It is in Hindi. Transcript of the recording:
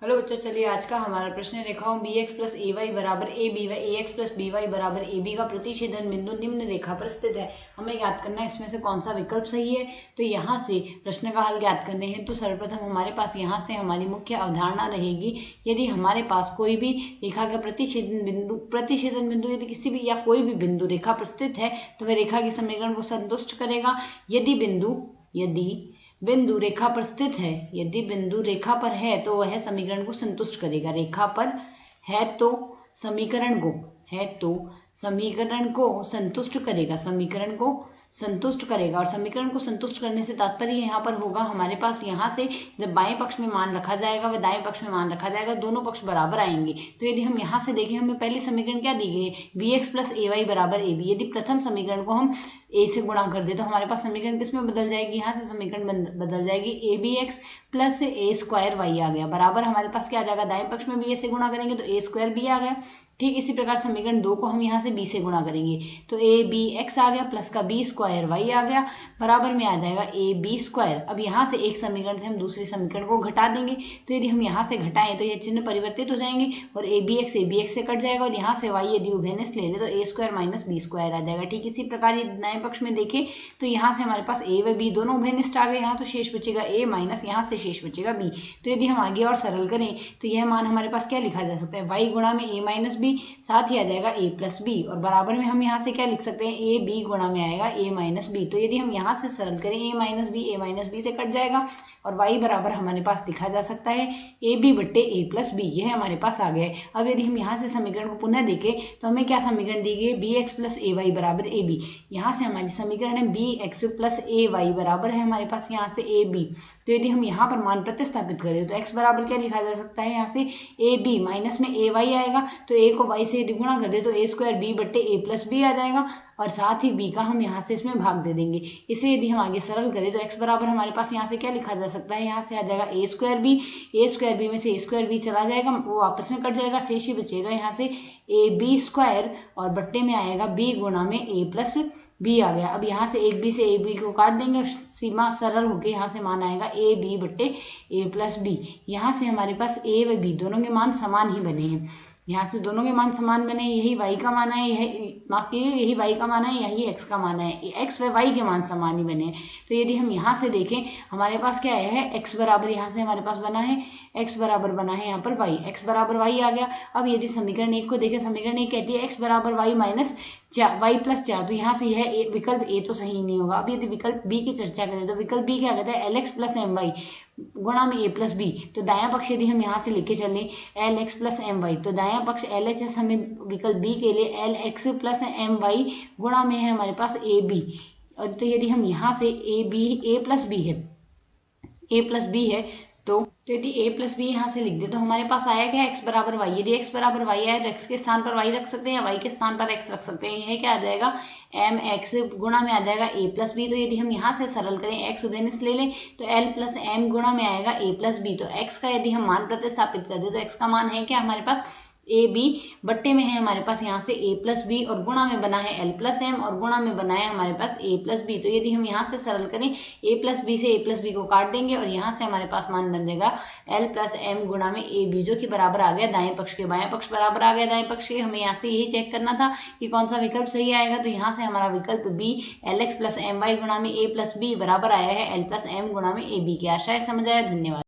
हेलो बच्चों, चलिए आज का हमारा प्रश्न रेखाओं b x plus a y बराबर a b y a x plus b y बराबर ए बी का प्रतिच्छेदन बिंदु निम्न रेखा पर स्थित है। हमें ज्ञात करना है इसमें से कौन सा विकल्प सही है। तो यहाँ से प्रश्न का हल ज्ञात करने हैं तो सर्वप्रथम हमारे पास यहाँ से हमारी मुख्य अवधारणा रहेगी, यदि हमारे पास कोई भी रेखा का प्रतिच्छेदन बिंदु यदि किसी भी या कोई भी बिंदु रेखा पर स्थित है तो वह रेखा के समीकरण को संतुष्ट करेगा। यदि बिंदु रेखा पर स्थित है, यदि बिंदु रेखा पर है तो वह समीकरण को संतुष्ट करेगा। रेखा पर है तो समीकरण को संतुष्ट करेगा, समीकरण को संतुष्ट करेगा। और समीकरण को संतुष्ट करने से तात्पर्य यहाँ पर होगा हमारे पास यहाँ से जब बाएं पक्ष में मान रखा जाएगा व दाएं पक्ष में मान रखा जाएगा, दोनों पक्ष बराबर आएंगे। तो यदि हम यहाँ से देखें, हमें पहली समीकरण क्या दी गई है, B x plus a y बराबर ए बी। यदि प्रथम समीकरण को हम ए से गुणा कर दे तो हमारे पास समीकरण किस में बदल जाएगी, यहाँ से समीकरण बदल जाएगी a b x plus a square y आ गया, बराबर हमारे पास क्या आ जाएगा, दाएं पक्ष में भी ए से गुणा करेंगे तो ए स्क्वायर बी आ गया। ठीक इसी प्रकार समीकरण 2 को हम यहाँ से b से गुणा करेंगे तो ए बी एक्स आ गया प्लस का बी स्क्वायर वाई आ गया, बराबर में आ जाएगा ए बी स्क्वायर। अब यहाँ से एक समीकरण से हम दूसरे समीकरण को घटा देंगे, तो यदि हम यहाँ से घटाएं तो ये चिन्ह परिवर्तित हो जाएंगे और ए बी एक्स से कट जाएगा और यहाँ से y यदि उभयनिष्ठ ले ले तो ए स्क्वायर माइनस बी स्क्वायर आ जाएगा। ठीक इसी प्रकार ये दाएं पक्ष में देखें तो यहाँ से हमारे पास a व b दोनों उभयनिष्ठ आ गए, यहाँ तो शेष बचेगा a माइनस यहाँ से शेष बचेगा b। तो यदि हम आगे और सरल करें तो यह मान हमारे पास क्या लिखा जा सकता है, y गुणा में a माइनस b, साथ ही आ जाएगा a प्लस बी और बराबर में हम यहाँ से क्या लिख सकते हैं, ए बी गुणा में आएगा a माइनस बी। तो यदि हम यहाँ से सरल करें a माइनस बी से कट जाएगा और y बराबर हमारे पास लिखा जा सकता है ए बी बट्टे ए प्लस बी, यह हमारे पास आ गया है। अब यदि हम यहाँ से समीकरण को पुनः देखें तो हमें क्या समीकरण दी गई, B x plus a y बराबर ए बी। यहाँ से हमारी समीकरण है B x plus a y बराबर है हमारे पास यहाँ से ए बी। तो यदि हम यहाँ पर मान प्रतिस्थापित करें तो x बराबर क्या लिखा जा सकता है, यहाँ से ए बी माइनस में ए वाई आएगा, तो a को y से यदि गुणा कर दे तो ए स्क्वायर बी बट्टे ए प्लस बी आ जाएगा और साथ ही b का हम यहाँ से इसमें भाग दे देंगे। इसे यदि हम आगे सरल करें तो x बराबर हमारे पास यहाँ से क्या लिखा जा सकता है, यहाँ से आ जाएगा ए स्क्वायर बी में से ए स्क्वायर बी चला जाएगा, वो आपस में कट जाएगा, शेष ही बचेगा यहाँ से ए बी स्क्वायर और बट्टे में आएगा b गुणा में ए प्लस बी आ गया। अब यहाँ से एक बी से ए बी को काट देंगे और सीमा सरल होकर यहाँ से मान आएगा ए बी बट्टे ए प्लस बी। यहाँ से हमारे पास ए व बी दोनों के मान समान ही बने हैं, यहाँ से दोनों के मान समान बने, यही y का मान है, यही y का मान है, यही x का मान है, x व y के मान समान ही बने। तो यदि हम यहाँ से देखें हमारे पास क्या है, x बराबर यहाँ से हमारे पास बना है, x बराबर बना है यहाँ पर y, x बराबर y आ गया। अब यदि समीकरण 1 को देखें, समीकरण 1 कहती है x बराबर y माइनस y प्लस 4, तो यहाँ से यह विकल्प a तो सही नहीं होगा। अब यदि विकल्प b की चर्चा करें तो विकल्प b क्या कहता है, lx प्लस एम वाई गुणा में a प्लस बी। तो दायां पक्ष यदि हम यहाँ से लेके चलें lx प्लस एम वाई, तो दायां पक्ष LHS हमें विकल्प b के लिए lx प्लस एम वाई गुणा में है हमारे पास ए बी। और तो यदि हम यहाँ से a प्लस बी है तो यदि a प्लस बी यहाँ से लिख दे तो हमारे पास आया क्या, x बराबर y। यदि x बराबर y आया तो x के स्थान पर y रख सकते हैं या y के स्थान पर x रख सकते हैं, यह क्या आ जाएगा एम एक्स गुणा में आ जाएगा a प्लस बी। तो यदि हम यहाँ से सरल करें x उभयनिष्ठ ले लें तो l प्लस एम गुणा में आएगा a प्लस बी। तो x का यदि हम मान प्रतिस्थापित कर दे तो x का मान है क्या हमारे पास ए बी, बट्टे में है हमारे पास यहाँ से a प्लस बी और गुणा में बना है l प्लस एम और गुणा में बना है हमारे पास a प्लस बी। तो यदि हम यहाँ से सरल करें a प्लस बी से a प्लस बी को काट देंगे और यहाँ से हमारे पास मान बन जाएगा l प्लस एम गुणा में ए बी, जो कि बराबर आ गया दाएं पक्ष के, बाएं पक्ष बराबर आ गया दाएं पक्ष के। हमें यहाँ से यही चेक करना था कि कौन सा विकल्प सही आएगा। तो यहाँ से हमारा विकल्प b lx plus m y गुणा में a प्लस बी बराबर आया है l प्लस एम गुणा में ए बी की। आशा है समझ आया, धन्यवाद।